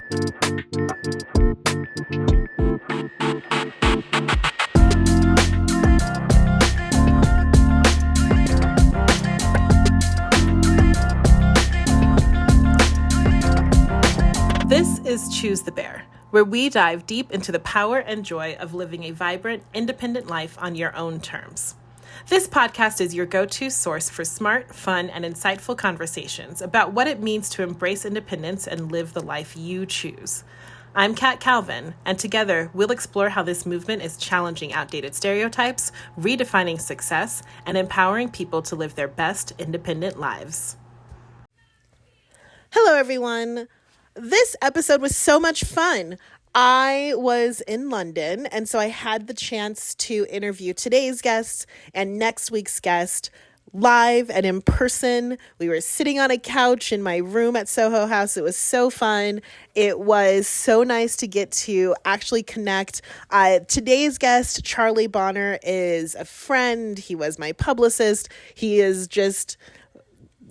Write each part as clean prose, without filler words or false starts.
This is Choose the Bear, where we dive deep into the power and joy of living a vibrant, independent life on your own terms. This podcast is your go-to source for smart, fun, and insightful conversations about what it means to embrace independence and live the life you choose. I'm Kat Calvin, and together we'll explore how this movement is challenging outdated stereotypes, redefining success, and empowering people to live their best independent lives. Hello, everyone. This episode was so much fun. I was in London, and so I had the chance to interview today's guest and next week's guest live and in person. We were sitting on a couch in my room at Soho House. It was so fun. It was so nice to get to actually connect. Today's guest, Charlie Bonner, is a friend. He was my publicist. He is just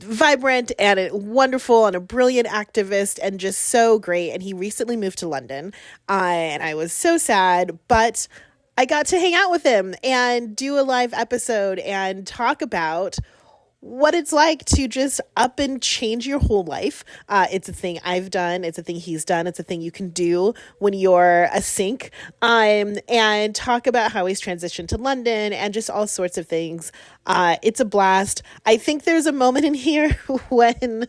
vibrant and wonderful and a brilliant activist and just so great. And he recently moved to London. And I was so sad, but I got to hang out with him and do a live episode and talk about what it's like to just up and change your whole life. It's a thing I've done. It's a thing he's done. It's a thing you can do when you're a sink. And talk about how he's transitioned to London and just all sorts of things. It's a blast. I think there's a moment in here when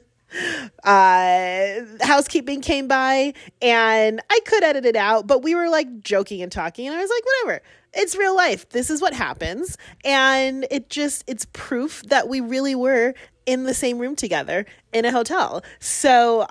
housekeeping came by, and I could edit it out, but we were like joking and talking, and I was like, whatever. It's real life. This is what happens. And it's proof that we really were in the same room together in a hotel. So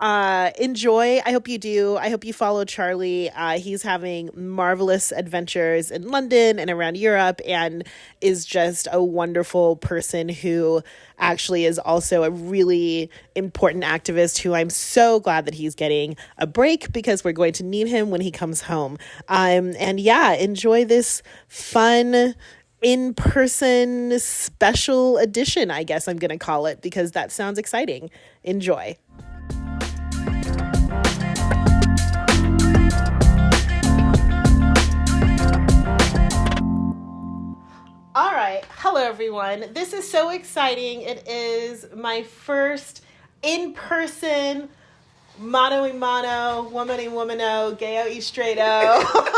enjoy. I hope you do. I hope you follow Charlie. He's having marvelous adventures in London and around Europe and is just a wonderful person who actually is also a really important activist who I'm so glad that he's getting a break because we're going to need him when he comes home. And yeah, enjoy this fun in-person special edition, I guess I'm going to call it, because that sounds exciting. Enjoy. All right. Hello, everyone. This is so exciting. It is my first in-person mano-a-mano, woman-a-womano, gayo-y straight-o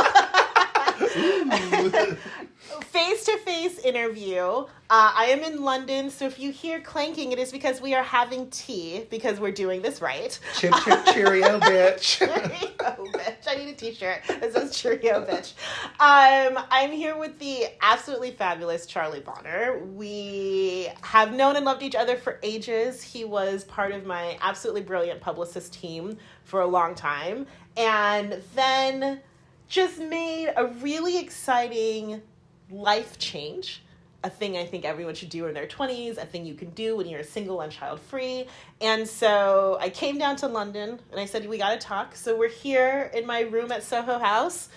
face-to-face interview. I am in London, so if you hear clanking, it is because we are having tea, because we're doing this right. Chip, chip, Cheerio, bitch. Cheerio, bitch. I need a t-shirt that says Cheerio, bitch. I'm here with the absolutely fabulous Charlie Bonner. We have known and loved each other for ages. He was part of my absolutely brilliant publicist team for a long time, and then just made a really exciting life change, a thing I think everyone should do in their 20s, a thing you can do when you're single and child-free. And so I came down to London and I said, we got to talk. So we're here in my room at Soho House,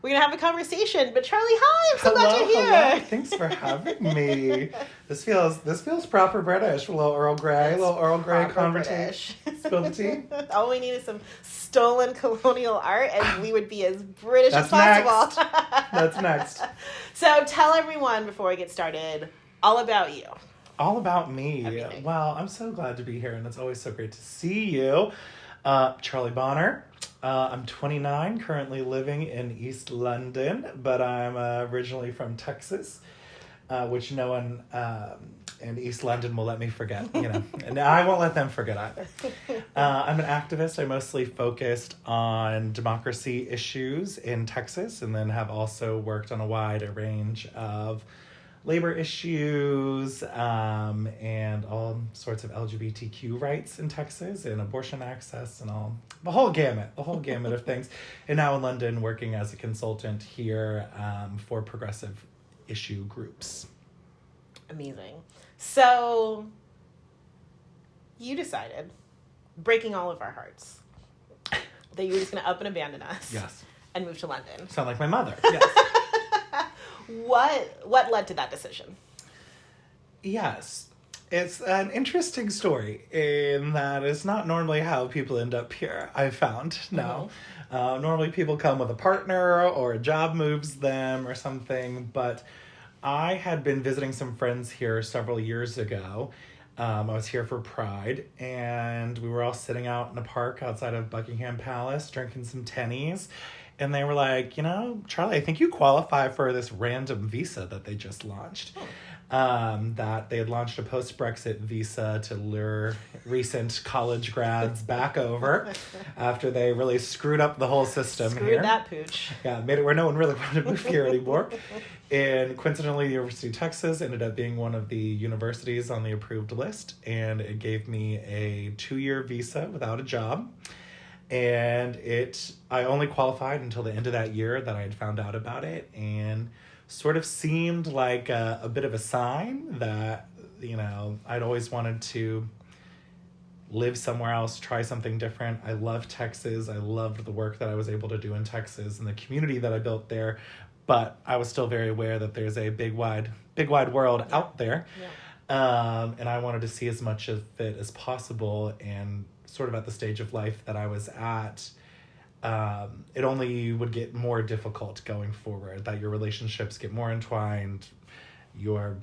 we're going to have a conversation. But Charlie, hi, I'm so glad you're here. Hello. Thanks for having me. This feels proper British. A little Earl Grey conversation. Spill the tea. All we need is some stolen colonial art and we would be as British as possible. That's next. So tell everyone before I get started all about you. All about me. Everything. Well, I'm so glad to be here and it's always so great to see you. Charlie Bonner. I'm 29, currently living in East London, but I'm originally from Texas, which no one in East London will let me forget, and I won't let them forget either. I'm an activist. I mostly focused on democracy issues in Texas, and then have also worked on a wide range of labor issues, and all sorts of LGBTQ rights in Texas, and abortion access, and the whole gamut of things. And now in London, working as a consultant here for progressive issue groups. Amazing. So you decided, breaking all of our hearts, that you were just going to up and abandon us. Yes. And move to London. Sound like my mother. Yes. What led to that decision? Yes. It's an interesting story in that it's not normally how people end up here, I've found. No. Normally people come with a partner or a job moves them or something, but I had been visiting some friends here several years ago. I was here for Pride, and we were all sitting out in a park outside of Buckingham Palace, drinking some tennies. And they were like, Charlie, I think you qualify for this random visa that they just launched. That they had launched a post-Brexit visa to lure recent college grads back over after they really screwed up the whole system here. Screwed that pooch. Yeah, made it where no one really wanted to move here anymore. And coincidentally, the University of Texas ended up being one of the universities on the approved list, and it gave me a 2-year visa without a job. And I only qualified until the end of that year that I had found out about it, and sort of seemed like a bit of a sign that, I'd always wanted to live somewhere else, try something different. I love Texas. I loved the work that I was able to do in Texas and the community that I built there. But I was still very aware that there's a big wide world out there. Yeah. And I wanted to see as much of it as possible. And sort of at the stage of life that I was at, it only would get more difficult going forward, that your relationships get more entwined. You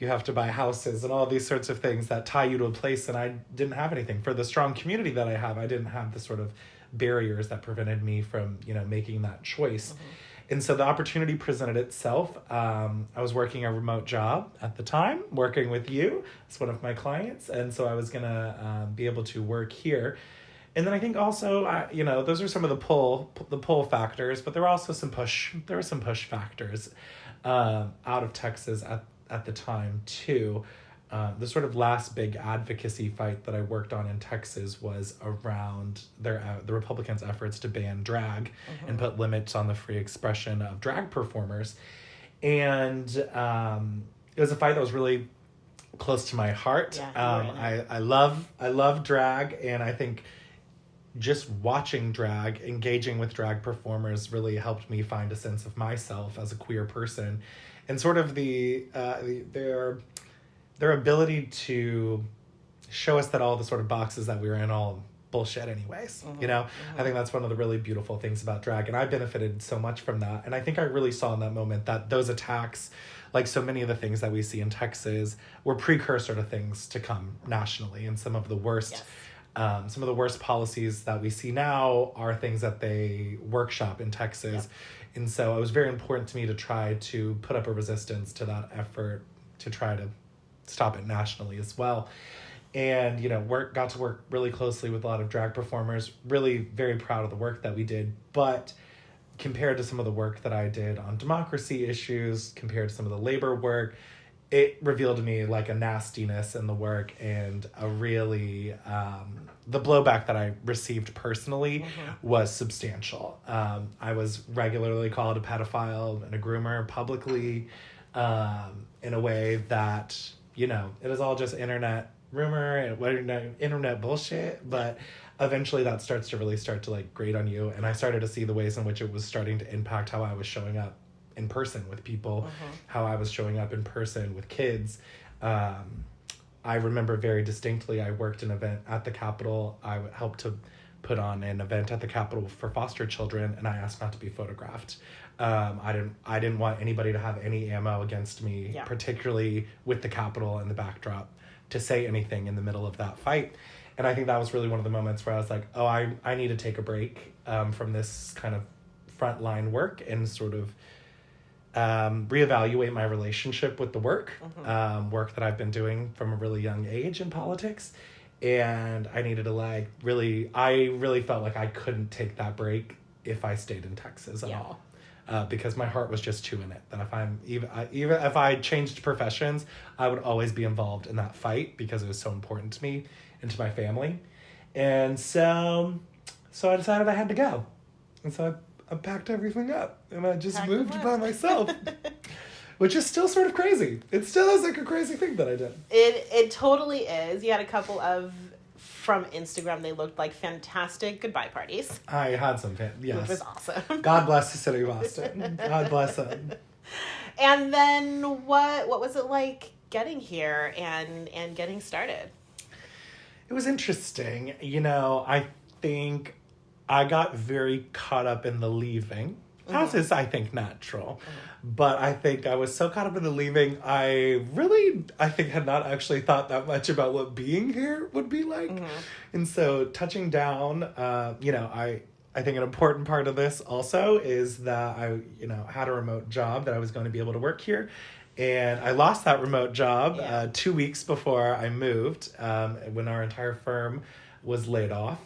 have to buy houses and all these sorts of things that tie you to a place. And I didn't have anything. For the strong community that I have, I didn't have the sort of barriers that prevented me from, making that choice. Mm-hmm. And so the opportunity presented itself. I was working a remote job at the time, working with you as one of my clients. And so I was going to be able to work here. And then I think also, those are some of the pull factors, but there were also some push factors out of Texas at the time too. The sort of last big advocacy fight that I worked on in Texas was around the Republicans' efforts to ban drag and put limits on the free expression of drag performers. And it was a fight that was really close to my heart. Yeah, I love drag, and I think just watching drag, engaging with drag performers really helped me find a sense of myself as a queer person, and sort of their ability to show us that all the sort of boxes that we were in all bullshit anyways. I think that's one of the really beautiful things about drag, and I benefited so much from that. And I think I really saw in that moment that those attacks, like so many of the things that we see in Texas, were precursor to things to come nationally. And some of the worst policies that we see now are things that they workshop in Texas. Yep. And so it was very important to me to try to put up a resistance to that effort to try to stop it nationally as well. And, got to work really closely with a lot of drag performers, really very proud of the work that we did. But compared to some of the work that I did on democracy issues, compared to some of the labor work, it revealed to me like a nastiness in the work, and a really, the blowback that I received personally was substantial. I was regularly called a pedophile and a groomer publicly, in a way that, it is all just internet rumor and internet bullshit, but eventually that starts to like grate on you. And I started to see the ways in which it was starting to impact how I was showing up in person with people, how I was showing up in person with kids. I remember very distinctly, I worked an event at the Capitol. I helped to put on an event at the Capitol for foster children, and I asked not to be photographed. I didn't want anybody to have any ammo against me, particularly with the Capitol and the backdrop, to say anything in the middle of that fight. And I think that was really one of the moments where I was like, oh, I need to take a break from this kind of frontline work and sort of reevaluate my relationship with the work that I've been doing from a really young age in politics. And I needed to I really felt like I couldn't take that break if I stayed in Texas at all. Because my heart was just too in it. That even if I changed professions, I would always be involved in that fight because it was so important to me and to my family. And so I decided I had to go. And so I packed everything up and I just moved by myself, which is still sort of crazy. It still is like a crazy thing that I did. It totally is. You had a couple of, from Instagram, they looked like fantastic goodbye parties. I had some, yes. Which was awesome. God bless the city of Boston. God bless them. And then what was it like getting here and getting started? It was interesting. You know, I think I got very caught up in the leaving, as is, I think, natural. But I think I was so caught up in the leaving, I think, had not actually thought that much about what being here would be like. And so touching down, you know, I think an important part of this also is that I, you know, had a remote job that I was going to be able to work here. And I lost that remote job 2 weeks before I moved, when our entire firm was laid off.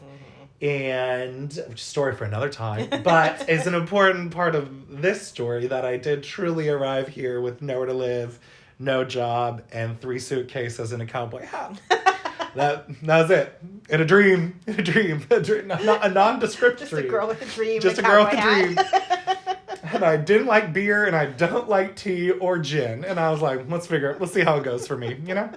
And, which is a story for another time, but it's an important part of this story that I did truly arrive here with nowhere to live, no job, and 3 suitcases and a cowboy hat. That was it. In a dream, not a nondescript dream. Just a girl with a dream. Just a girl with a dream. And I didn't like beer, and I don't like tea or gin. And I was like, let's see how it goes for me, you know?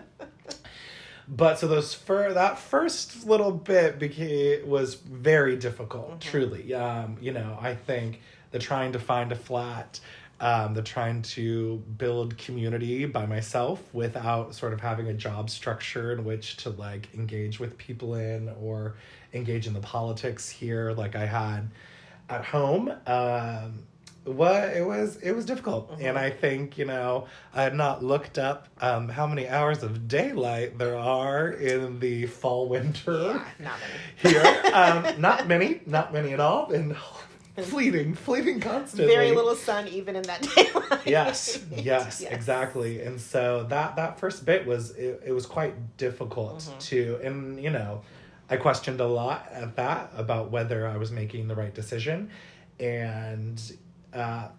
But so that first little bit was very difficult, truly. You know, I think the trying to find a flat, the trying to build community by myself without sort of having a job structure in which to like engage with people in or engage in the politics here like I had at home. It was difficult. And I think, you know, I had not looked up how many hours of daylight there are in the fall winter here. Not many at all. And fleeting constantly. Very little sun even in that daylight. Yes, exactly. And so that first bit it was quite difficult to, and you know, I questioned a lot at that about whether I was making the right decision. And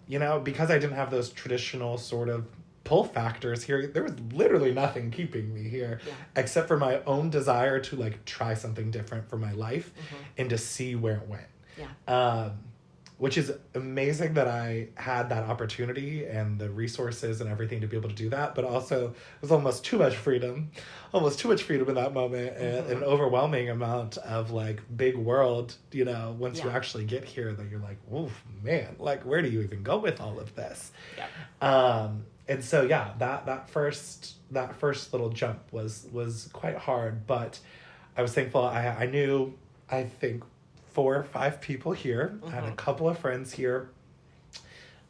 you know, because I didn't have those traditional sort of pull factors here, there was literally nothing keeping me here except for my own desire to like try something different for my life and to see where it went. Which is amazing that I had that opportunity and the resources and everything to be able to do that, but also it was almost too much freedom in that moment, and an overwhelming amount of like big world, you know, once you actually get here, that you're like, oh man, like where do you even go with all of this? And so that first little jump was quite hard, but I was thankful. I knew, I think, 4 or 5 people here. I had a couple of friends here.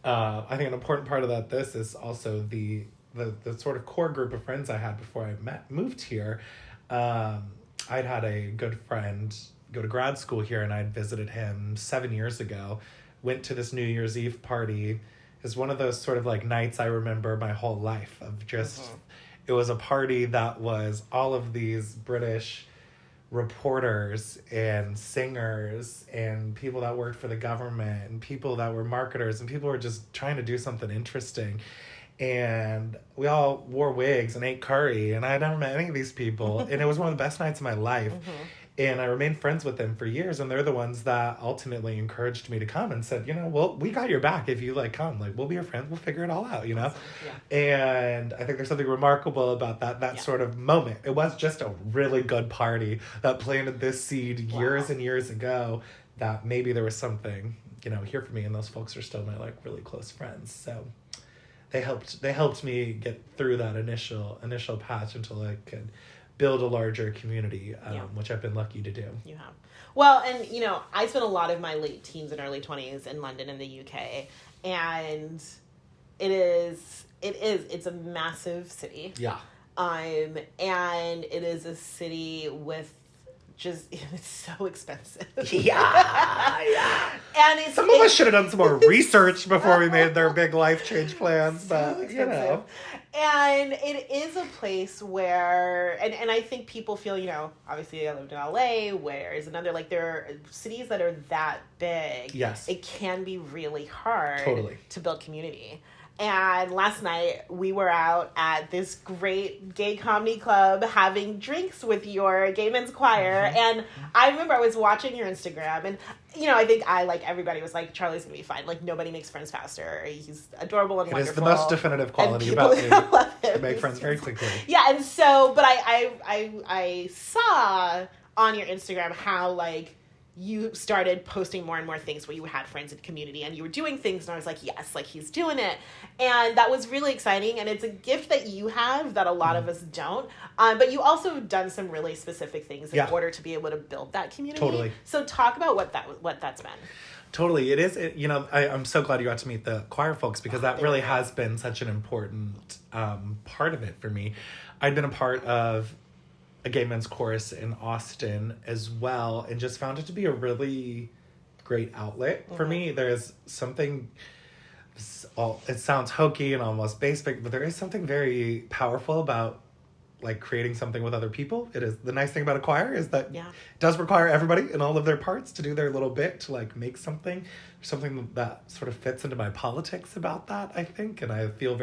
I think an important part of this is also the sort of core group of friends I had before I moved here. I'd had a good friend go to grad school here, and I'd visited him 7 years ago. Went to this New Year's Eve party. It's one of those sort of like nights I remember my whole life of just, it was a party that was all of these British reporters and singers and people that worked for the government and people that were marketers and people were just trying to do something interesting. And we all wore wigs and ate curry, and I had never met any of these people. And it was one of the best nights of my life. And I remained friends with them for years, and they're the ones that ultimately encouraged me to come and said, you know, well, we got your back if you like come. Like, we'll be your friends. We'll figure it all out, you know? And I think there's something remarkable about that sort of moment. It was just a really good party that planted this seed years and years ago that maybe there was something, you know, here for me, and those folks are still my, like, really close friends. So they helped me get through that initial patch until I could build a larger community, which I've been lucky to do. You have. Well, and, you know, I spent a lot of my late teens and early 20s in London in the UK, and it's a massive city. Yeah. And it is a city with just, it's so expensive. Yeah. And some of us should have done some more research before we made their big life change plans, but, you know. And it is a place where, and I think people feel, you know, obviously I lived in LA, where is another, like, there are cities that are that big. Yes. It can be really hard Totally. to build community. And last night we were out at this great gay comedy club having drinks with your gay men's choir. And I remember I was watching your Instagram, and, you know, I think everybody was like, Charlie's gonna be fine. Like, nobody makes friends faster. He's adorable and wonderful. It is the most definitive quality about me. To make friends very quickly. Yeah, and so, but I saw on your Instagram how, like, you started posting more and more things where you had friends in the community and you were doing things, and I was like, yes, like he's doing it. And that was really exciting, and it's a gift that you have that a lot of us don't. But you also have done some really specific things in order to be able to build that community. Totally. So talk about what that's been. Totally. It is, I'm so glad you got to meet the choir folks, because that really has been such an important part of it for me. I'd been a part of a gay men's chorus in Austin as well, and just found it to be a really great outlet for me. There's something, it sounds hokey and almost basic, but there is something very powerful about like creating something with other people. It is the nice thing about a choir is that it does require everybody in all of their parts to do their little bit to like make something that sort of fits into my politics about that, I think. And I feel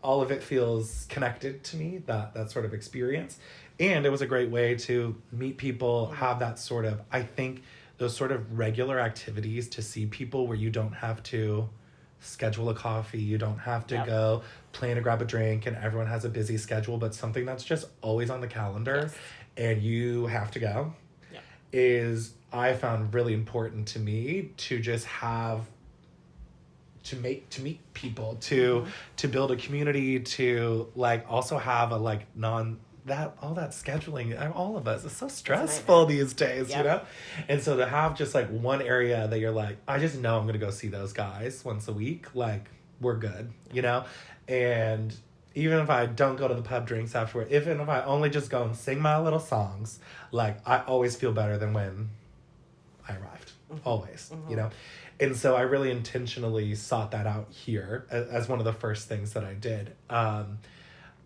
all of it feels connected to me, that sort of experience. And it was a great way to meet people, have that sort of, I think, those sort of regular activities to see people where you don't have to schedule a coffee, you don't have to go plan to grab a drink, and everyone has a busy schedule, but something that's just always on the calendar and you have to go is, I found really important to me to just have to meet people, to build a community, to like also have a like all that scheduling, all of us, it's so stressful these days, you know? And so to have just like one area that you're like, I just know I'm going to go see those guys once a week, like we're good, you know? And even if I don't go to the pub drinks afterward, even if I only just go and sing my little songs, like I always feel better than when I arrived, always, you know? And so I really intentionally sought that out here as one of the first things that I did.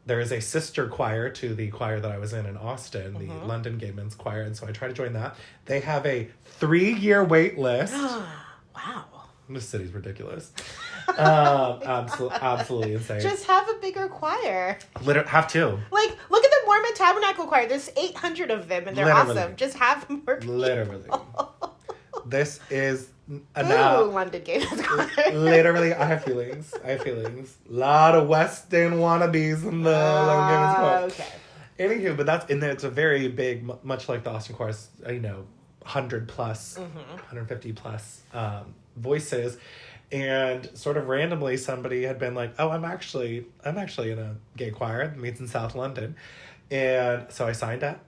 There is a sister choir to the choir that I was in Austin, the London Gay Men's Choir, and so I try to join that. They have a 3-year wait list. Wow. This city's ridiculous. Absolutely insane. Just have a bigger choir. Have two. Like, look at the Mormon Tabernacle Choir. There's 800 of them, and they're awesome. Just have more people. Literally. This is... London Gay Men's Choir. Literally, I have feelings. A lot of West End wannabes in the London Gay Men's Choir. Okay. Anywho, but it's a very big, much like the Austin chorus, 100 plus, 150 plus voices. And sort of randomly, somebody had been like, "Oh, I'm actually in a gay choir that meets in South London," and so I signed up.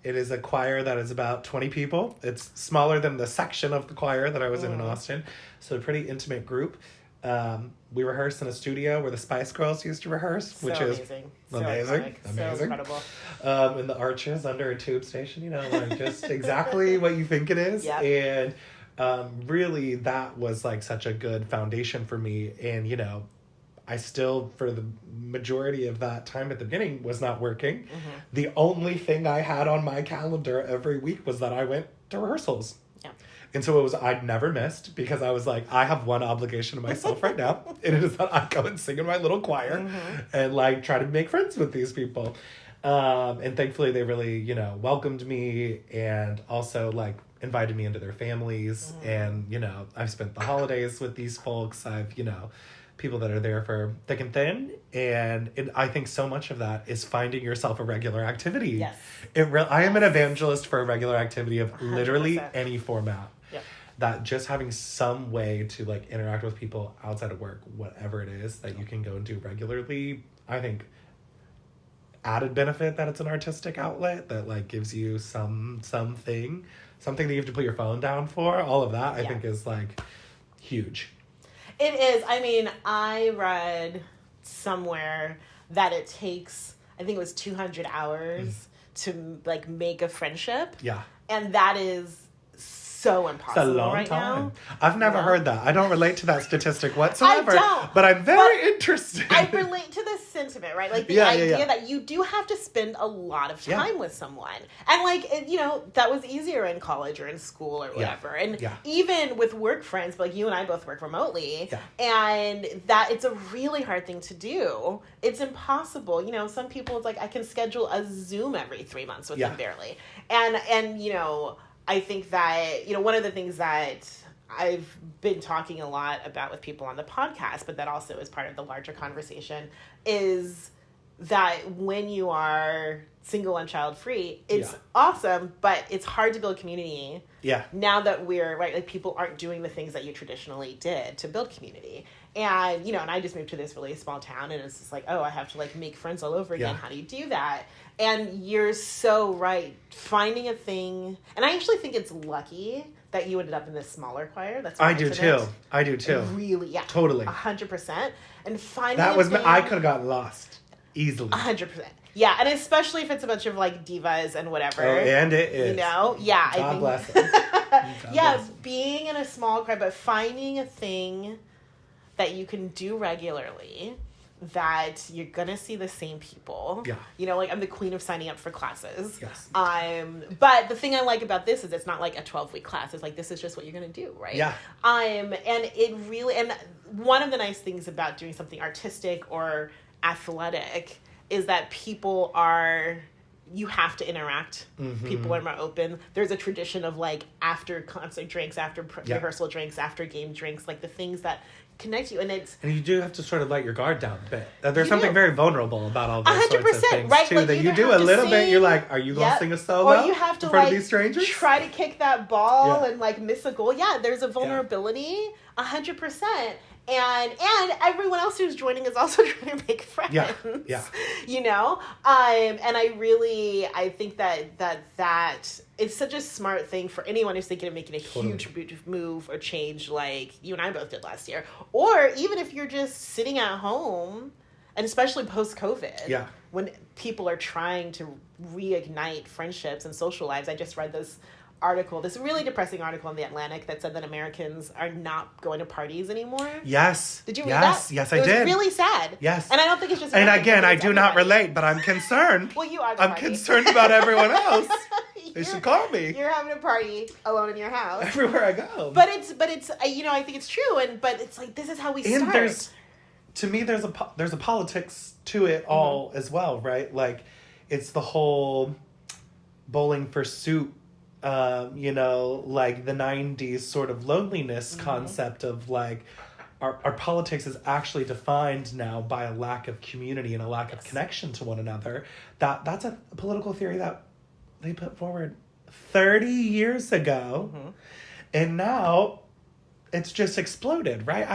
It is a choir that is about 20 people. It's smaller than the section of the choir that I was in Austin, so a pretty intimate group. We rehearse in a studio where the Spice Girls used to rehearse, which is amazing. So incredible. In the arches under a tube station, like just exactly what you think it is. Yep. And really that was like such a good foundation for me. And, I still, for the majority of that time at the beginning, was not working. The only thing I had on my calendar every week was that I went to rehearsals. Yeah. And so I'd never missed, because I was like, I have one obligation to myself right now, and it is that I go and sing in my little choir and like try to make friends with these people. And thankfully they really, welcomed me, and also like invited me into their families. And, I've spent the holidays with these folks. I've, people that are there for thick and thin. And I think so much of that is finding yourself a regular activity. Yes. I am an evangelist for a regular activity of literally 100%. any format. Yeah. That just having some way to like interact with people outside of work, whatever it is that you can go and do regularly, I think added benefit that it's an artistic outlet that like gives you something that you have to put your phone down for. All of that I think is like huge. It is. I mean, I read somewhere that it takes, I think it was 200 hours to like make a friendship. Yeah. And that is so impossible it's a long right time. now. I've never heard that. I don't relate to that statistic whatsoever. I don't. But I'm very interested. I relate to the sentiment, right? Like the idea that you do have to spend a lot of time with someone. And like, that was easier in college or in school or whatever. And even with work friends, but like you and I both work remotely. Yeah. And that it's a really hard thing to do. It's impossible. Some people, it's like, I can schedule a Zoom every 3 months with them barely. And I think that, one of the things that I've been talking a lot about with people on the podcast, but that also is part of the larger conversation, is that when you are single and child free, it's Yeah. awesome, but it's hard to build community. Yeah. Now that we're right, like people aren't doing the things that you traditionally did to build community. And, and I just moved to this really small town and it's just like, oh, I have to like make friends all over again. Yeah. How do you do that? And you're so right. Finding a thing. And I actually think it's lucky that you ended up in this smaller choir. That's I do too. Really, yeah. Totally. 100%. And finding That was, a thing, I could have gotten lost easily. 100%. Yeah, and especially if it's a bunch of like divas and whatever. Oh, and it is. Yeah. God bless them. Yeah, being in a small crowd, but finding a thing that you can do regularly that you're gonna see the same people. Yeah. Like I'm the queen of signing up for classes. Yes. But the thing I like about this is it's not like a 12-week class. It's like this is just what you're gonna do, right? Yeah. And it really, and one of the nice things about doing something artistic or athletic is that you have to interact. Mm-hmm. People are more open. There's a tradition of like after concert drinks, after rehearsal drinks, after game drinks, like the things that connect you. And you do have to sort of let your guard down a bit. There's something very vulnerable about all those 100%, sorts of things right? too. Like, that you do a little bit. You're like, are you going to sing a solo? Or you have to in front like of these strangers? try to kick that ball and like miss a goal. Yeah, there's a vulnerability, 100%. And everyone else who's joining is also trying to make friends. Yeah. And I think that it's such a smart thing for anyone who's thinking of making a huge move or change like you and I both did last year. Or even if you're just sitting at home, and especially post-COVID, when people are trying to reignite friendships and social lives. I just read this really depressing article in The Atlantic that said that Americans are not going to parties anymore. Yes. Did you read that? Yes, I did. It was really sad. Yes. And I don't think it's just And Americans, again, I do everybody. not relate, but I'm concerned. Well, you are the I'm party. concerned about everyone else. They should call me. You're having a party alone in your house. Everywhere I go. But it's I think it's true, but it's like this is how we start. To me, there's a politics to it all as well, right? Like, it's the whole bowling for soup, like the 90s sort of loneliness concept of like, our politics is actually defined now by a lack of community and a lack of connection to one another. That's a political theory that they put forward 30 years ago. And now it's just exploded, right?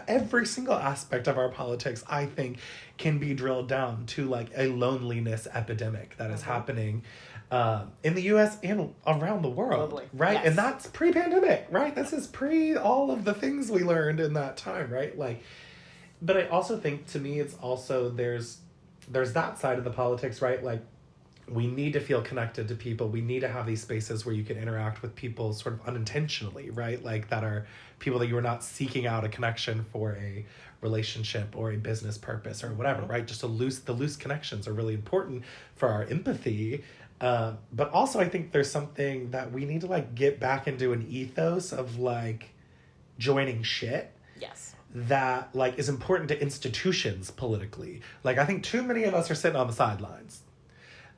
Every single aspect of our politics, I think, can be drilled down to like a loneliness epidemic that is happening in the U.S. and around the world, Globally. right? Yes. And that's pre-pandemic, right? This is pre all of the things we learned in that time, right? Like, but I also think, to me, it's also there's that side of the politics, right? Like, we need to feel connected to people. We need to have these spaces where you can interact with people sort of unintentionally, right? Like, that are people that you are not seeking out a connection for a relationship or a business purpose or whatever, right? Just the loose connections are really important for our empathy. But also I think there's something that we need to like get back into an ethos of like joining shit. Yes. That like is important to institutions politically. Like, I think too many of us are sitting on the sidelines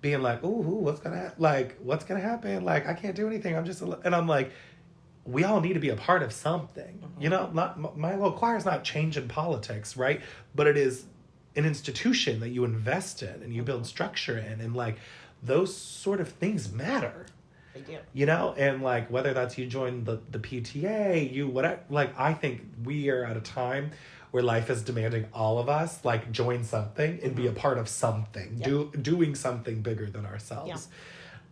being like, ooh, what's gonna happen? Like, I can't do anything. And I'm like, we all need to be a part of something. Not my little choir is not changing politics, right? But it is an institution that you invest in and you build structure in, and like those sort of things matter. They do. And like whether that's you join the PTA, whatever. Like, I think we are at a time where life is demanding all of us like join something and be a part of something, doing something bigger than ourselves.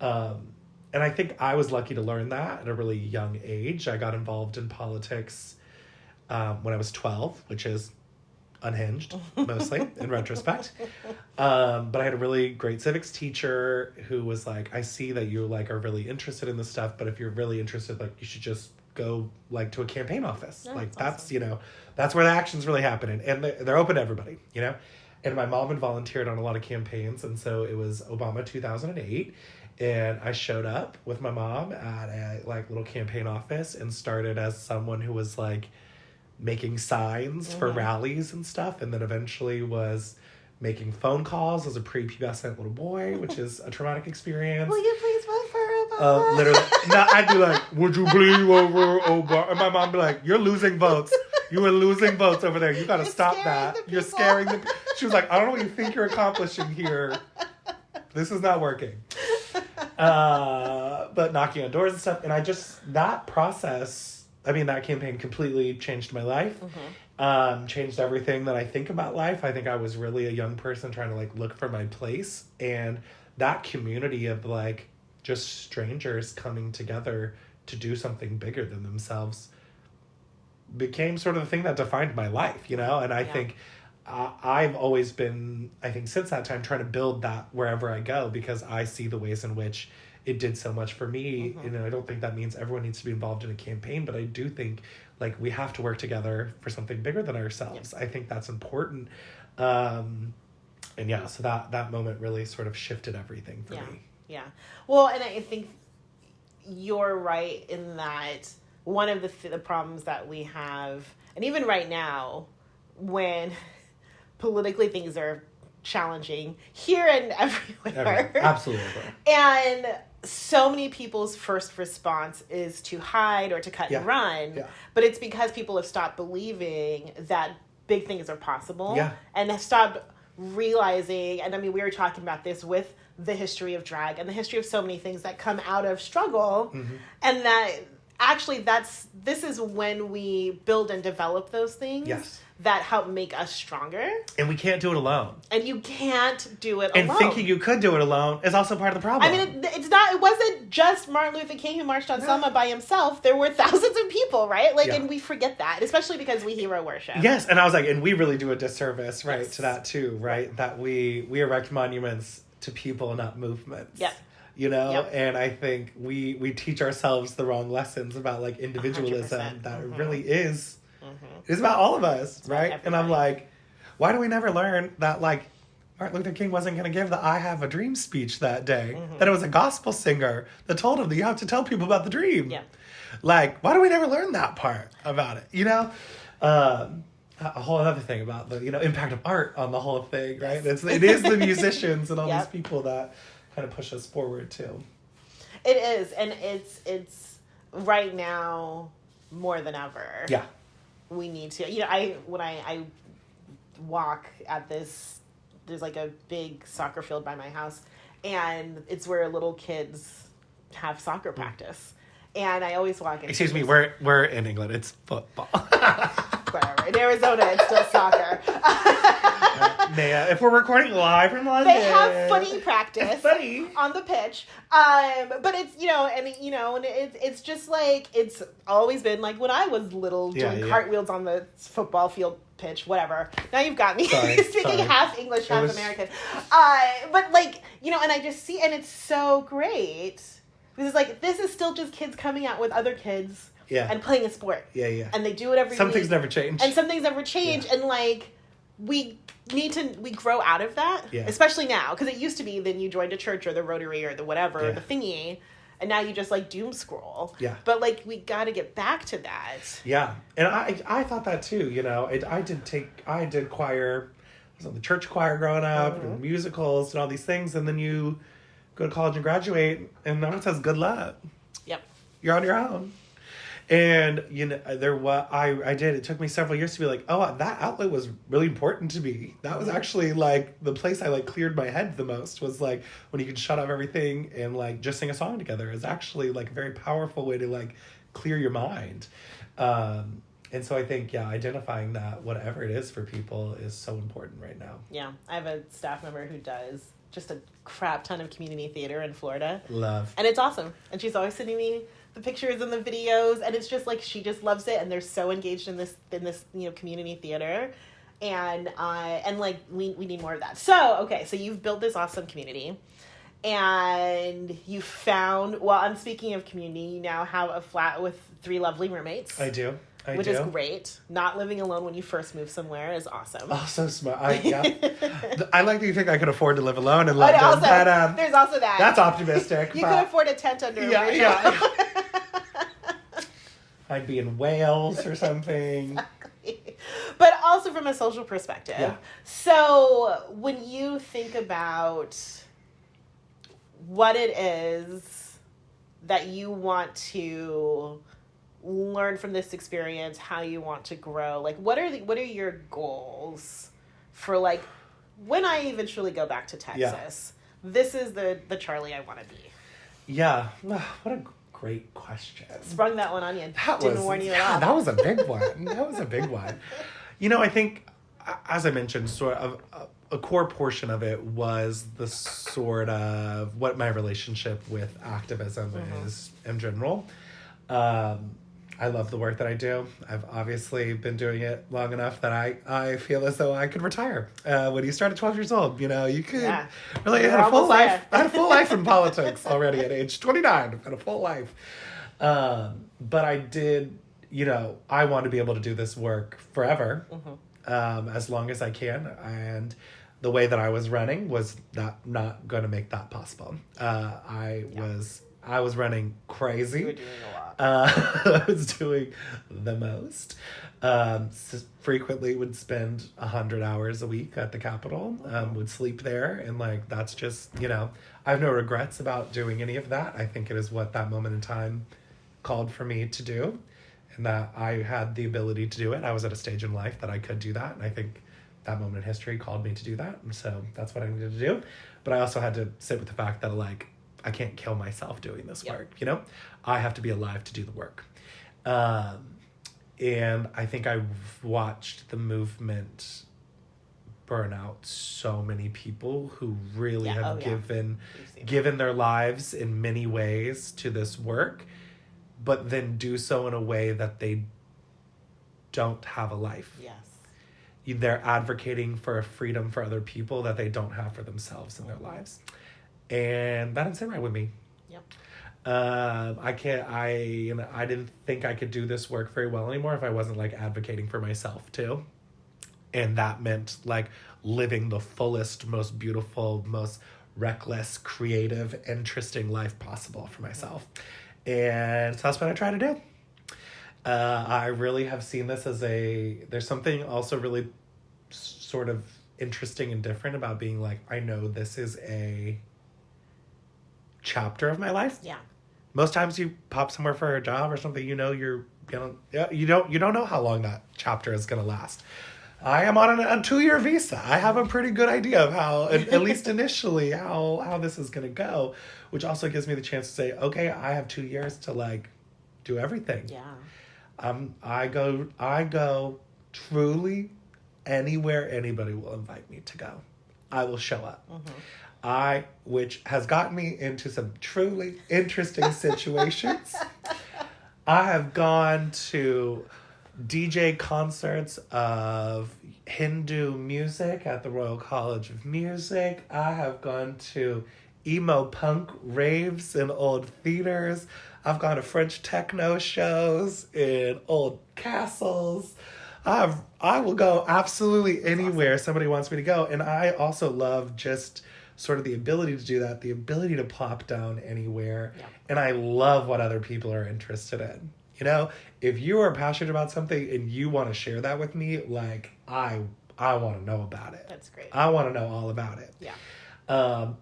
And I think I was lucky to learn that at a really young age. I got involved in politics when I was 12, which is unhinged, mostly, in retrospect. But I had a really great civics teacher who was like, I see that you like are really interested in this stuff, but if you're really interested, like, you should just go like to a campaign office. Oh, like, that's, awesome. That's where the action's really happening. And they're open to everybody, And my mom had volunteered on a lot of campaigns, and so it was Obama 2008. And I showed up with my mom at a like little campaign office and started as someone who was like making signs for rallies and stuff, and then eventually was making phone calls as a prepubescent little boy, which is a traumatic experience. Will you please vote for Obama? Literally, no, I'd be like, would you please vote for Obama? And my mom would be like, you're losing votes. You are losing votes over there. You got to stop that. The You're scaring the. She was like, I don't know what you think you're accomplishing here. This is not working. But knocking on doors and stuff, and I just that process. I mean, that campaign completely changed my life. Changed everything that I think about life. I think I was really a young person trying to like look for my place, and that community of like just strangers coming together to do something bigger than themselves became sort of the thing that defined my life, you know? And I think I've always been, I think since that time, trying to build that wherever I go, because I see the ways in which it did so much for me. You know, I don't think that means everyone needs to be involved in a campaign, but I do think like we have to work together for something bigger than ourselves. I think that's important. And yeah, so that moment really sort of shifted everything for me. Yeah. Well, and I think you're right in that one of the problems that we have, and even right now, when politically things are challenging here and everywhere. Absolutely. And so many people's first response is to hide or to cut and run. But it's because people have stopped believing that big things are possible. And have stopped realizing, and I mean, we were talking about this with the history of drag and the history of so many things that come out of struggle. And that actually this is when we build and develop those things that help make us stronger. And we can't do it alone. And you can't do it alone. And thinking you could do it alone is also part of the problem. I mean, it wasn't just Martin Luther King who marched on Selma by himself. There were thousands of people, right? Like, and we forget that, especially because we hero worship. Yes, and I was like, and we really do a disservice, right, to that too, right? That we erect monuments to people, not movements. You know, and I think we teach ourselves the wrong lessons about like individualism 100%. That it really is. It's about all of us, it's right? And I'm like, why do we never learn that like Martin Luther King wasn't going to give the I Have a Dream speech that day? That it was a gospel singer that told him that you have to tell people about the dream. Like, why do we never learn that part about it? You know, a whole other thing about the impact of art on the whole thing, right? It is the musicians and all these people that kind of push us forward too. It is, and it's right now more than ever. We need to. When I walk at this, there's like a big soccer field by my house, and it's where little kids have soccer practice. And I always walk in. Excuse me, we're in England. It's football. Whatever. In Arizona, it's still soccer. Naya, if we're recording live from London, they have footy practice on the pitch. But it's and it's just like it's always been like when I was little doing cartwheels on the football field pitch, whatever. Now you've got me speaking half English, half American. But like and I just see, and it's so great because it's like this is still just kids coming out with other kids. And playing a sport. And they do it every week. Some things never change. And some things never change. And like we grow out of that, especially now, because it used to be then you joined a church or the Rotary or the whatever, or the thingy, and now you just like doom scroll. But like we got to get back to that. And I thought that too. I did choir. I was on the church choir growing up, and musicals and all these things, and then you go to college and graduate, and no one says good luck. You're on your own. And I did. It took me several years to be like, oh, that outlet was really important to me. That was actually like the place I like cleared my head the most, was like when you could shut off everything and like just sing a song together is actually like a very powerful way to like clear your mind. And so I think identifying that whatever it is for people is so important right now. I have a staff member who does just a crap ton of community theater in Florida. Love. And it's awesome. And she's always sending me the pictures and the videos, and it's just like she just loves it, and they're so engaged in this community theater, and like we need more of that. So you've built this awesome community, and you found, well, I'm speaking of community, you now have a flat with 3 lovely roommates. I do. Which is great. Not living alone when you first move somewhere is awesome. Oh, so smart. I like that you think I could afford to live alone in London. Also, but, there's also that. That's optimistic. You could afford a tent under a bridge. I'd be in Wales or something. Exactly. But also from a social perspective. So when you think about what it is that you want to learn from this experience, how you want to grow. Like, what are your goals for, like, when I eventually go back to Texas? This is the Charlie I want to be. Yeah. What a great question. Sprung that one on you. Didn't warn you at all. That was a big one. That was a big one. You know, I think, as I mentioned, sort of a core portion of it was the sort of what my relationship with activism is in general. I love the work that I do. I've obviously been doing it long enough that I feel as though I could retire. When you start at 12 years old, you know, you could really had a full life. I had a full life in politics already at age 29. I've had a full life. But I did, you know, I want to be able to do this work forever, as long as I can. And the way that I was running was not going to make that possible. I was running crazy. You were doing a lot. I was doing the most. Frequently would spend 100 hours a week at the Capitol, would sleep there. And like, that's just, you know, I have no regrets about doing any of that. I think it is what that moment in time called for me to do. And that I had the ability to do it. I was at a stage in life that I could do that. And I think that moment in history called me to do that. And so that's what I needed to do. But I also had to sit with the fact that, like, I can't kill myself doing this work, you know? I have to be alive to do the work. And I think I've watched the movement burn out so many people who really have given their lives in many ways to this work, but then do so in a way that they don't have a life. Yes. They're advocating for a freedom for other people that they don't have for themselves in their lives. And that didn't sit right with me. Yep. I didn't think I could do this work very well anymore if I wasn't like advocating for myself too. And that meant like living the fullest, most beautiful, most reckless, creative, interesting life possible for myself. And so that's what I try to do. I really have seen this as there's something also really sort of interesting and different about being like, I know this is a chapter of my life. Yeah. Most times you pop somewhere for a job or something, you know, you don't know how long that chapter is going to last. I am on a 2-year visa. I have a pretty good idea of how, at least initially, how this is going to go, which also gives me the chance to say, okay, I have 2 years to like do everything. Yeah. I go truly anywhere anybody will invite me to go. I will show up. Which has gotten me into some truly interesting situations. I have gone to DJ concerts of Hindu music at the Royal College of Music. I have gone to emo punk raves in old theaters. I've gone to French techno shows in old castles. I will go absolutely anywhere somebody wants me to go. And I also love just sort of the ability to do that, the ability to plop down anywhere. Yeah. And I love what other people are interested in. You know, if you are passionate about something and you want to share that with me, like, I want to know about it. That's great. I want to know all about it. Yeah.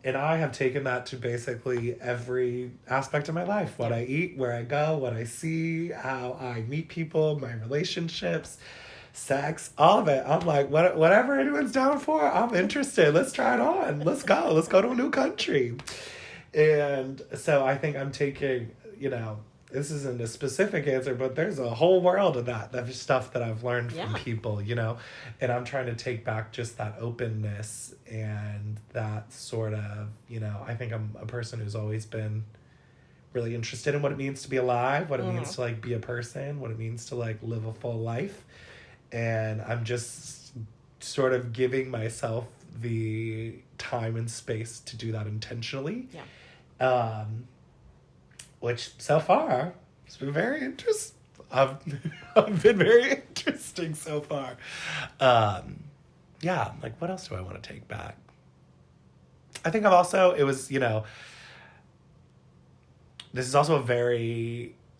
And I have taken that to basically every aspect of my life. What I eat, where I go, what I see, how I meet people, my relationships, sex, all of it. I'm like, whatever anyone's down for, I'm interested. Let's try it on. Let's go. Let's go to a new country. And so I think I'm taking, you know, this isn't a specific answer, but there's a whole world of that. That's stuff that I've learned from people, you know, and I'm trying to take back just that openness and that sort of, you know, I think I'm a person who's always been really interested in what it means to be alive, what it means to like be a person, what it means to like live a full life. And I'm just sort of giving myself the time and space to do that intentionally. Yeah. Which so far has been very interesting. I've been very interesting so far. Yeah, like what else do I want to take back? I think it was, you know, this is also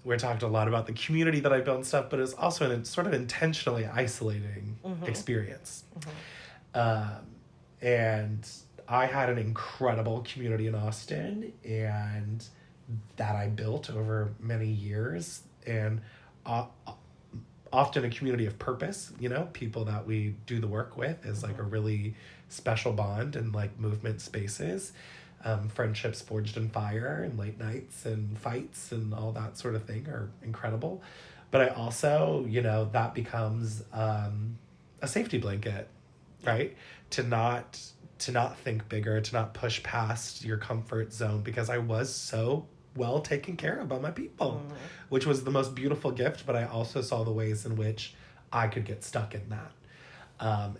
we're talking a lot about the community that I built and stuff, but it's also a sort of intentionally isolating experience. And I had an incredible community in Austin, and that I built over many years. And often a community of purpose, you know, people that we do the work with is like a really special bond and like movement spaces. Friendships forged in fire and late nights and fights and all that sort of thing are incredible. But I also, you know, that becomes a safety blanket, right? To not think bigger, to not push past your comfort zone, because I was so well taken care of by my people, which was the most beautiful gift. But I also saw the ways in which I could get stuck in that.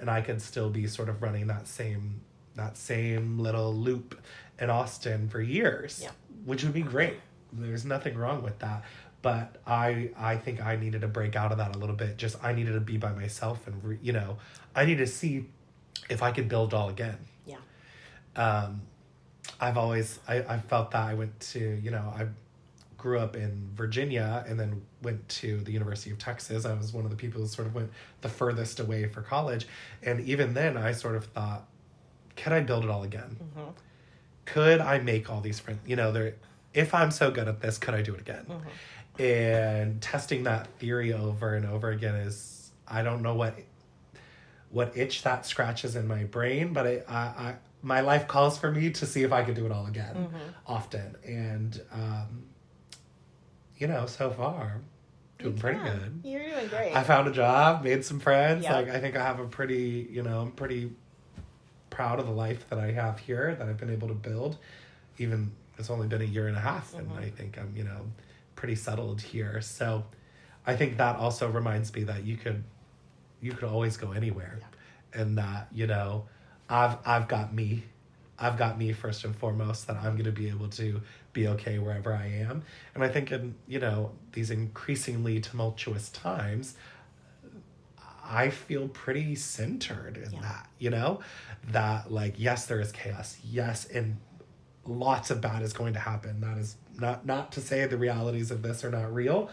And I could still be sort of running that same little loop in Austin for years, which would be great. There's nothing wrong with that. But I think I needed to break out of that a little bit. Just I needed to be by myself and, you know, I need to see if I could build all again. Yeah. I felt that I went to, you know, I grew up in Virginia and then went to the University of Texas. I was one of the people who sort of went the furthest away for college. And even then I sort of thought, can I build it all again? Mm-hmm. Could I make all these friends? You know, if I'm so good at this, could I do it again? Mm-hmm. And testing that theory over and over again is, I don't know what itch that scratches in my brain, but I my life calls for me to see if I could do it all again often. And, you know, so far, doing pretty good. You're doing great. I found a job, made some friends. Yep. Like, I think I have I'm pretty proud of the life that I have here, that I've been able to build. Even it's only been a year and a half, and I think I'm, you know, pretty settled here. So I think that also reminds me that you could always go anywhere. Yeah. And that, you know, I've got me first and foremost, that I'm going to be able to be okay wherever I am. And I think in, you know, these increasingly tumultuous times, I feel pretty centered in that, you know, that like, yes, there is chaos. Yes. And lots of bad is going to happen. That is not to say the realities of this are not real,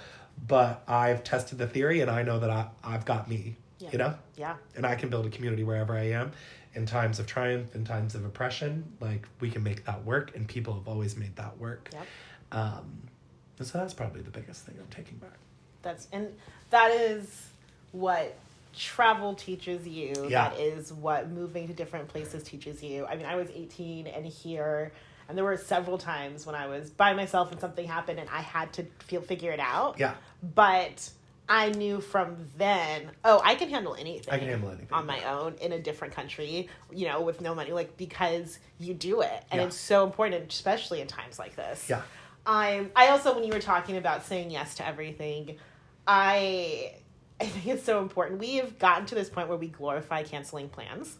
but I've tested the theory and I know that I've got me, you know? Yeah. And I can build a community wherever I am. In times of triumph, in times of oppression, like we can make that work, and people have always made that work. Yep. And so that's probably the biggest thing I'm taking back. That is what travel teaches you. Yeah. That is what moving to different places teaches you. I mean, I was 18 and here, and there were several times when I was by myself and something happened and I had to figure it out. Yeah. But I knew from then, I can handle anything. I can handle anything on my own in a different country, you know, with no money, like, because you do it. And it's so important, especially in times like this. Yeah. I also, when you were talking about saying yes to everything, I think it's so important. We have gotten to this point where we glorify canceling plans.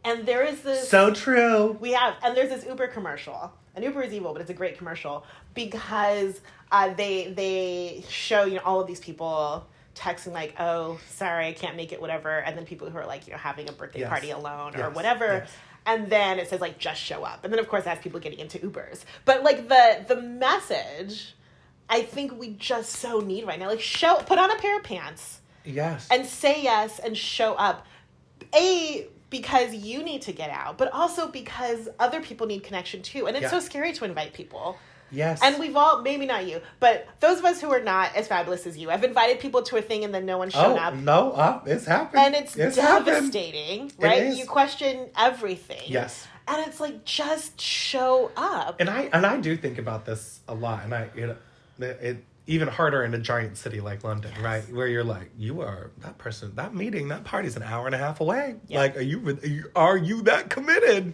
And there is this... So true. We have. And there's this Uber commercial. And Uber is evil, but it's a great commercial because they show, you know, all of these people texting like, oh, sorry, I can't make it, whatever. And then people who are like, you know, having a birthday party alone or whatever. Yes. And then it says like, just show up. And then of course that's people getting into Ubers. But like the message, I think we just so need right now, like put on a pair of pants. Yes. And say yes and show up. Because you need to get out, but also because other people need connection too. And it's so scary to invite people. Yes. And we've all, maybe not you, but those of us who are not as fabulous as you, have invited people to a thing and then no one's shown up. No, it's happened. And it's devastating, right? You question everything. Yes. And it's like, just show up. And I do think about this a lot. And it even harder in a giant city like London, right? Where you're like, you are that person, that meeting, that party's an hour and a half away. Yep. Like, are you that committed?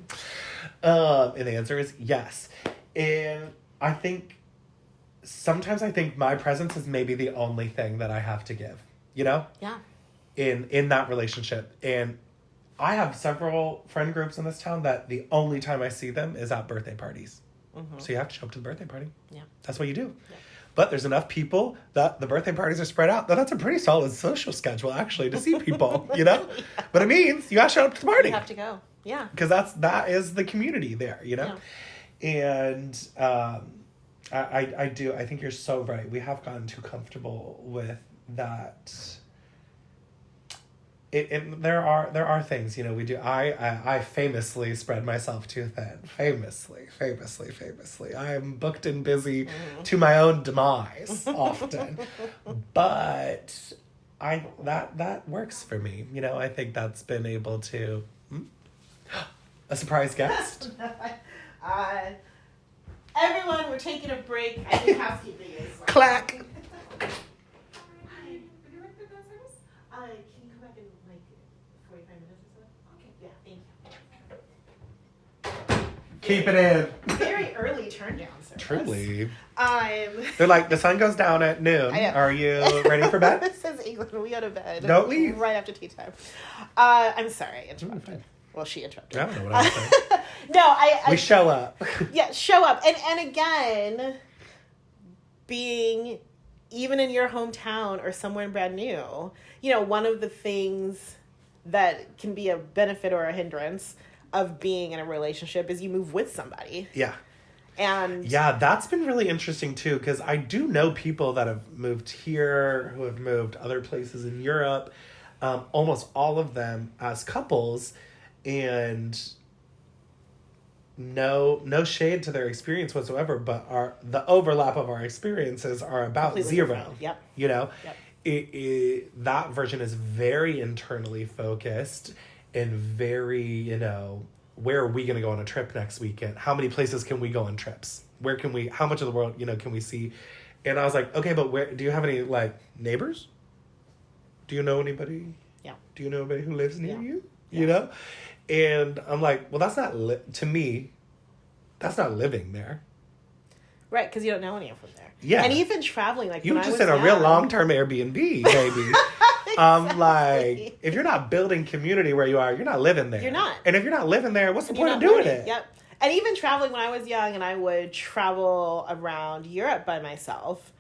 And the answer is yes. And I think sometimes my presence is maybe the only thing that I have to give, you know? Yeah. In that relationship. And I have several friend groups in this town that the only time I see them is at birthday parties. Mm-hmm. So you have to show up to the birthday party. Yeah. That's what you do. Yeah. But there's enough people that the birthday parties are spread out. That's a pretty solid social schedule, actually, to see people, you know? Yeah. But it means you got to show up to the party. You have to go. Yeah. Because that is the community there, you know? Yeah. And I think you're so right. We have gotten too comfortable with that there are things, we do. I famously spread myself too thin. Famously. I am booked and busy to my own demise often. But that works for me. I think that's been able to a surprise guest. Everyone, we're taking a break. I think housekeeping is Clack. Can you come back in 45 minutes or so? Okay. Yeah, thank you. Keep it in. Very early turn down service. Truly. They're like, the sun goes down at noon. Are you ready for bed? This is England. We go to bed. Don't leave. Right after tea time. I'm sorry, I interrupted. Well, she interrupted. I don't know what I'm saying. No, we show up. Yeah, show up. And again, being even in your hometown or somewhere brand new, one of the things that can be a benefit or a hindrance of being in a relationship is you move with somebody. Yeah. And yeah, that's been really interesting too, because I do know people that have moved here, who have moved other places in Europe, almost all of them as couples, and no shade to their experience whatsoever, but the overlap of our experiences are about completely zero. different. Yep. Yep. That version is very internally focused and very, where are we going to go on a trip next weekend? How many places can we go on trips? How much of the world, can we see? And I was like, okay, but do you have any, neighbors? Do you know anybody? Yeah. Do you know anybody who lives near you? Yeah. And I'm like, well, that's not, to me, that's not living there. Right, because you don't know any of them there. Yeah. And even traveling, you just in a real long-term Airbnb, baby. Exactly. If you're not building community where you are, you're not living there. You're not. And if you're not living there, what's the point of doing it? Yep. And even traveling when I was young, and I would travel around Europe by myself.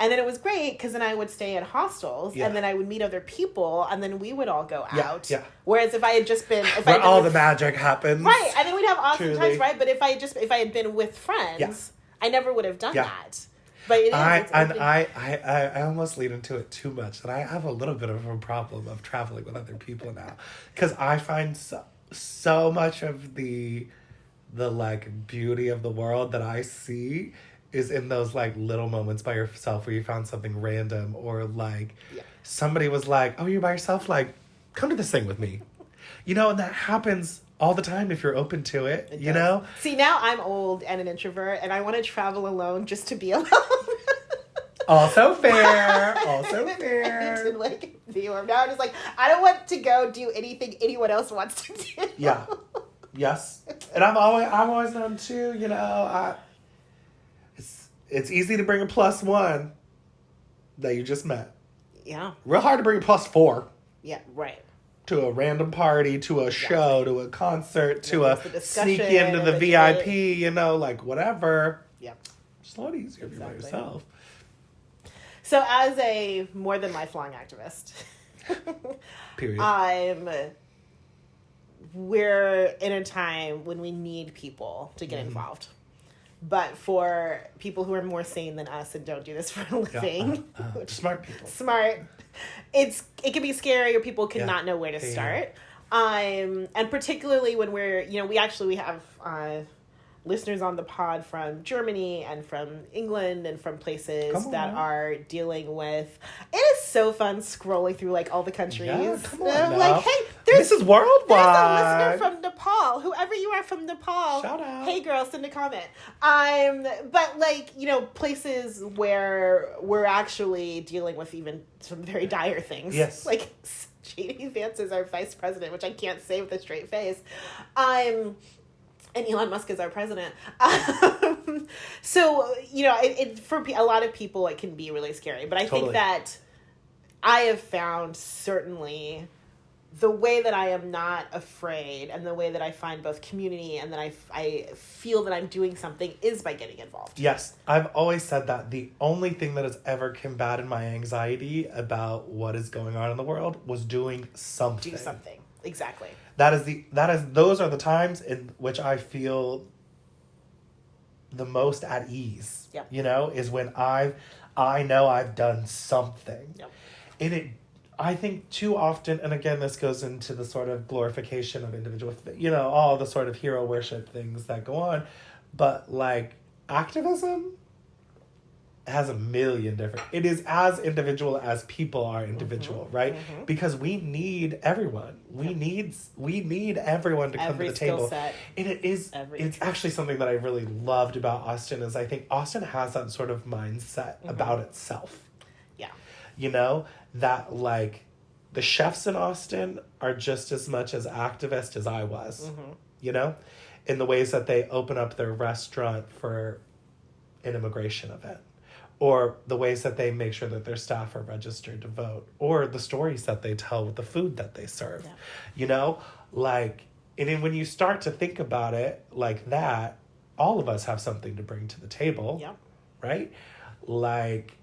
And then it was great because then I would stay at hostels, and then I would meet other people, and then we would all go out. Yeah. Whereas if I had just been, where all the magic happens, right? And then we'd have awesome times, right? But if I had been with friends, I never would have done that. But I almost lean into it too much, and I have a little bit of a problem of traveling with other people now, because I find so much of the beauty of the world that I see is in those little moments by yourself where you found something random, or somebody was like, oh, you're by yourself, come to this thing with me, and that happens all the time if you're open to it, you know? See, now I'm old and an introvert, and I want to travel alone just to be alone. Also fair. To be alone. Now I'm just I don't want to go do anything anyone else wants to do. Yeah. Yes. And I've always known too, it's easy to bring a +1 that you just met. Yeah. Real hard to bring a +4. Yeah, right. To a random party, to a show, to a concert, to a sneak into the VIP, whatever. Yep. It's a lot easier if you're by yourself. So as a more than lifelong activist, period. We're in a time when we need people to get involved. But for people who are more sane than us and don't do this for a living, smart people, it can be scary, or people cannot know where to start. And particularly when we have listeners on the pod from Germany and from England and from places that are dealing with. It is so fun scrolling through all the countries. Yeah, come on hey, this is worldwide. There's a listener from Nepal. Whoever you are from Nepal, shout out. Hey girl, send a comment. But places where we're actually dealing with even some very dire things. Yes. J.D. Vance is our vice president, which I can't say with a straight face. And Elon Musk is our president. So, for a lot of people, it can be really scary. But I think that I have found certainly the way that I am not afraid, and the way that I find both community and that I feel that I'm doing something is by getting involved. Yes. I've always said that the only thing that has ever combated my anxiety about what is going on in the world was doing something. Do something. Exactly. Those are the times in which I feel the most at ease. Yep. Is when I know I've done something. Yep. And I think too often, and again, this goes into the sort of glorification of individual, all the sort of hero worship things that go on. But like activism has a million different, it is as individual as people are individual, right? Because we need everyone. We need everyone to come to the table. Set, and it's actually something that I really loved about Austin is I think Austin has that sort of mindset about itself. Yeah. That like the chefs in Austin are just as much as activist as I was, in the ways that they open up their restaurant for an immigration event, or the ways that they make sure that their staff are registered to vote, or the stories that they tell with the food that they serve, like, and then when you start to think about it like that, all of us have something to bring to the table, right? Like,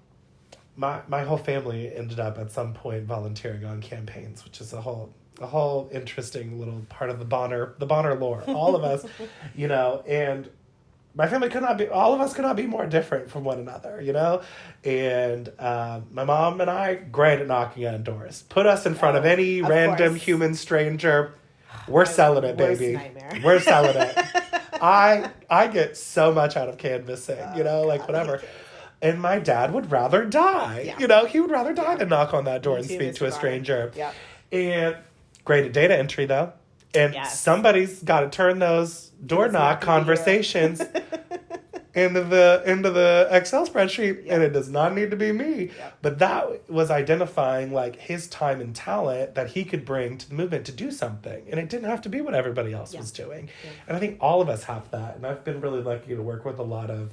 my whole family ended up at some point volunteering on campaigns, which is a whole interesting little part of the Bonner lore. All of us, and my family all of us could not be more different from one another, and my mom and I, great at knocking on doors. Put us in front of any random human stranger. We're selling it, baby. Nightmare. We're selling it. I get so much out of canvassing, like whatever. And my dad would rather die. He would rather die than knock on that door and speak to a stranger. Yeah. And great at data entry, though. And somebody's got to turn those door knock conversations into the Excel spreadsheet, and it does not need to be me. But that was identifying like his time and talent that he could bring to the movement to do something, and it didn't have to be what everybody else was doing. And I think all of us have that, and I've been really lucky to work with a lot of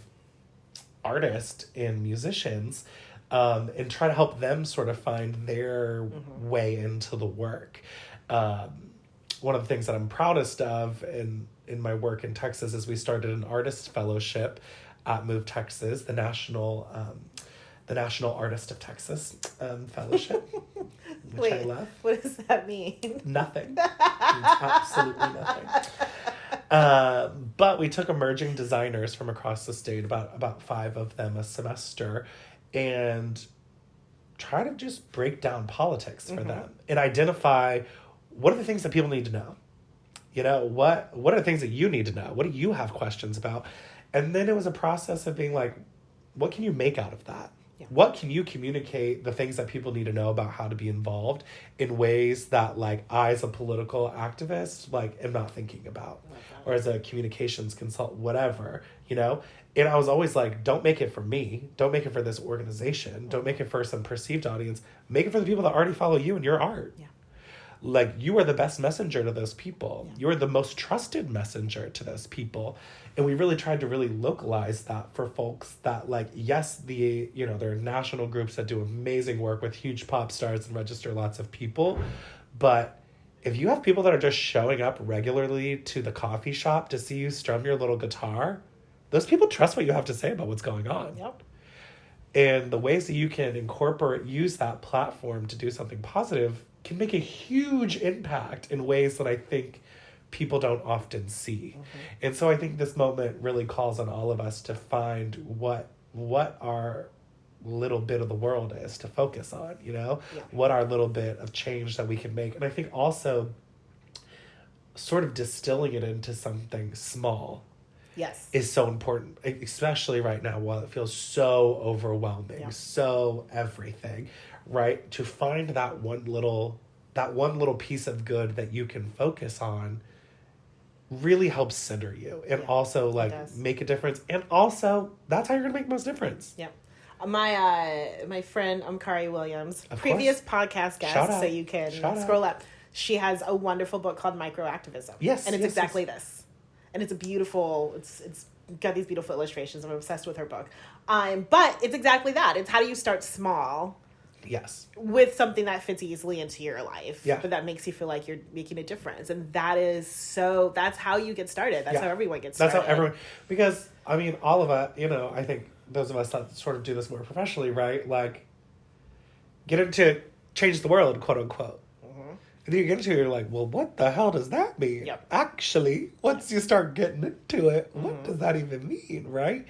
artists and musicians, and try to help them sort of find their way into the work. One of the things that I'm proudest of in my work in Texas is we started an artist fellowship at Move Texas, the National Artist of Texas Fellowship, which I love. What does that mean? Nothing. Absolutely nothing. But we took emerging designers from across the state, about 5 of them a semester, and try to just break down politics for them and identify what are the things that people need to know. What are the things that you need to know? What do you have questions about? And then it was a process of being like, what can you make out of that? Yeah. What can you communicate the things that people need to know about how to be involved in ways that like I as a political activist like am not thinking about, or as a communications consultant, whatever, And I was always like, don't make it for me. Don't make it for this organization. Don't make it for some perceived audience. Make it for the people that already follow you and your art. Yeah. Like, you are the best messenger to those people. Yeah. You are the most trusted messenger to those people. And we really tried to really localize that for folks that, like, yes, there are national groups that do amazing work with huge pop stars and register lots of people. But if you have people that are just showing up regularly to the coffee shop to see you strum your little guitar, those people trust what you have to say about what's going on. Yep. And the ways that you can use that platform to do something positive can make a huge impact in ways that I think people don't often see. And so I think this moment really calls on all of us to find what our little bit of the world is to focus on, what our little bit of change that we can make. And I think also sort of distilling it into something small is so important, especially right now while it feels so overwhelming, so everything, right? To find that one little piece of good that you can focus on really helps center you and also make a difference. And also that's how you're gonna make the most difference. Yeah. My friend Kari Williams, previous podcast guest, so you can scroll up. She has a wonderful book called Microactivism. Yes. And it's exactly this. And it's a beautiful, it's got these beautiful illustrations. I'm obsessed with her book. But it's exactly that. It's how do you start small? Yes. With something that fits easily into your life. Yeah. But that makes you feel like you're making a difference. And that's how you get started. That's how everyone gets started. That's how everyone, because, I mean, all of us, I think those of us that sort of do this more professionally, right? Like, get into change the world, quote unquote. And then you get into it, you're like, well, what the hell does that mean? Actually, once you start getting into it, what does that even mean, right?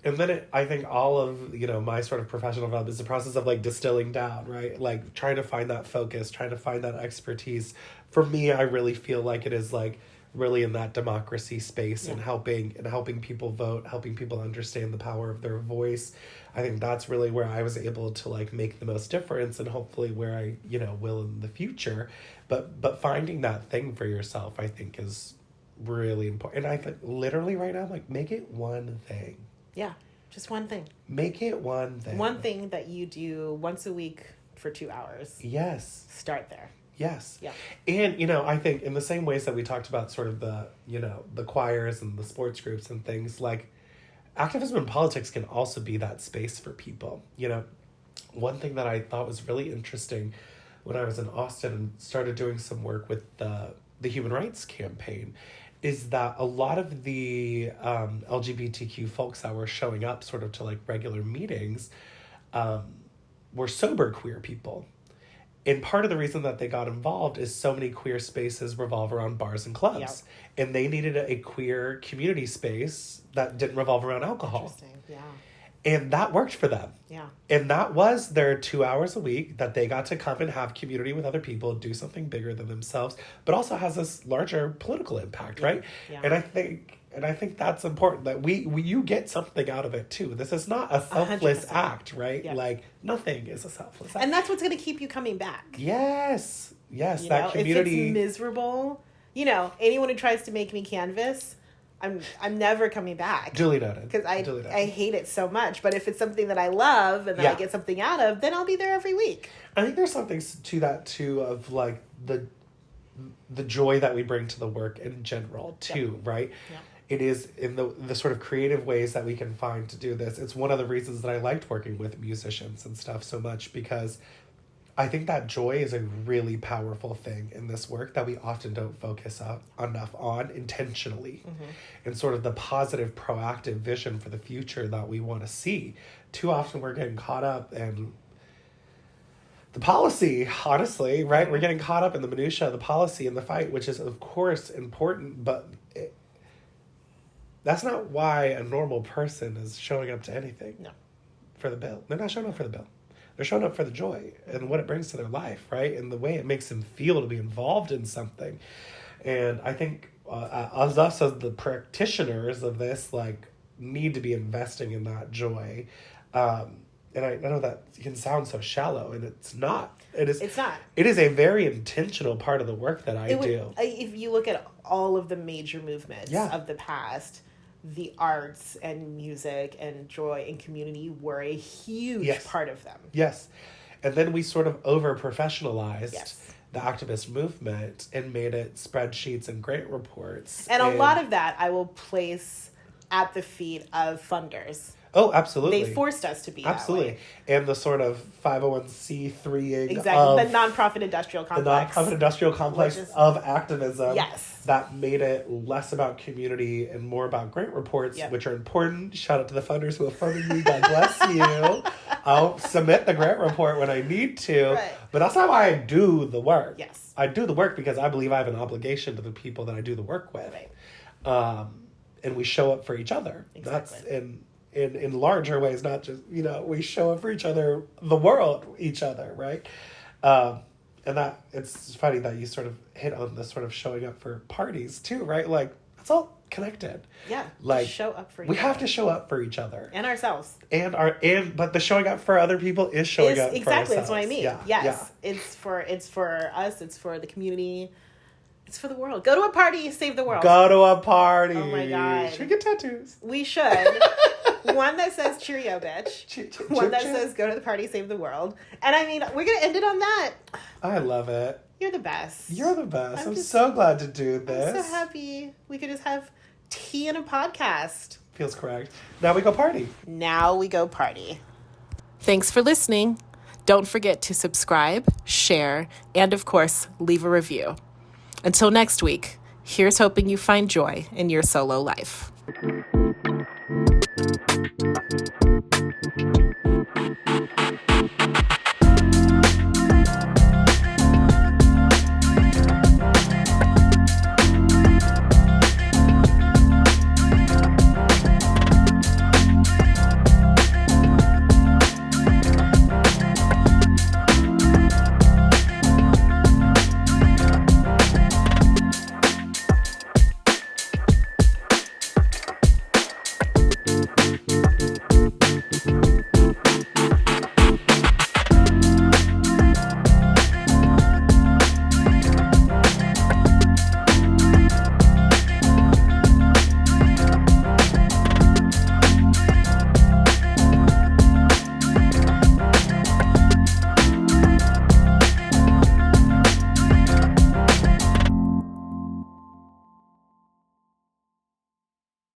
And then I think all of, my sort of professional development is the process of like distilling down, right? Like trying to find that focus, trying to find that expertise. For me, I really feel like it is like really in that democracy space and helping people vote, helping people understand the power of their voice. I think that's really where I was able to like make the most difference, and hopefully where I, will in the future. But finding that thing for yourself, I think, is really important. And I think literally right now, like, make it one thing. Yeah, just one thing. Make it one thing. One thing that you do once a week for 2 hours. Yes. Start there. Yes. Yeah. And, I think in the same ways that we talked about sort of the, the choirs and the sports groups and things, like activism in politics can also be that space for people. One thing that I thought was really interesting when I was in Austin and started doing some work with the Human Rights Campaign is that a lot of the LGBTQ folks that were showing up sort of to like regular meetings were sober queer people. And part of the reason that they got involved is so many queer spaces revolve around bars and clubs. Yep. And they needed a queer community space that didn't revolve around alcohol. Interesting, yeah. And that worked for them. Yeah. And that was their 2 hours a week that they got to come and have community with other people, do something bigger than themselves, but also has this larger political impact, right? Yeah. And I think that's important, that you get something out of it too. This is not a selfless 100%. Act, right? Yeah. Like nothing is a selfless act. And that's what's going to keep you coming back. Yes. That community. If it's miserable, anyone who tries to make me canvas, I'm never coming back. Duly noted. Because I hate it so much. But if it's something that I love and that I get something out of, then I'll be there every week. I think there's something to that too, of like the joy that we bring to the work in general too, right? Yeah. It is in the sort of creative ways that we can find to do this. It's one of the reasons that I liked working with musicians and stuff so much, because I think that joy is a really powerful thing in this work that we often don't focus enough on intentionally. Mm-hmm. And sort of the positive, proactive vision for the future that we want to see. Too often we're getting caught up in the policy, honestly, right? Mm-hmm. We're getting caught up in the minutia of the policy and the fight, which is, of course, important, but that's not why a normal person is showing up to anything. No. For the bill. They're not showing up for the bill. They're showing up for the joy and what it brings to their life, right? And the way it makes them feel to be involved in something. And I think us as the practitioners of this, like, need to be investing in that joy. And I know that can sound so shallow, and it's not. It's not. It is a very intentional part of the work that I do. If you look at all of the major movements of the past, the arts and music and joy and community were a huge part of them. Yes. And then we sort of over-professionalized the activist movement and made it spreadsheets and grant reports. And a lot of that I will place at the feet of funders. Oh, absolutely. They forced us to be absolutely. That way. And the sort of 501c3ing exactly. The nonprofit industrial complex. The nonprofit industrial complex of activism. Yes. That made it less about community and more about grant reports, which are important. Shout out to the funders who have funded me. God bless you. I'll submit the grant report when I need to. Right. But that's not why I do the work. Yes. I do the work because I believe I have an obligation to the people that I do the work with. Right. And we show up for each other. Exactly. That's in larger ways, not just, we show up for each other, the world, each other, right? And that, it's funny that you sort of hit on this sort of showing up for parties too, right? Like, it's all connected. Yeah. Like, show up for each other. We have to show up for each other. And ourselves. But the showing up for other people is showing up for ourselves. Exactly, that's what I mean. Yeah. Yes. Yeah. It's for us, it's for the community. It's for the world. Go to a party, save the world. Go to a party. Oh my God. Should we get tattoos? We should. One that says cheerio, bitch. One that says go to the party, save the world. And I mean, we're going to end it on that. I love it. You're the best. You're the best. I'm so glad to do this. I'm so happy we could just have tea and a podcast. Feels correct. Now we go party. Thanks for listening. Don't forget to subscribe, share, and of course, leave a review. Until next week, here's hoping you find joy in your solo life.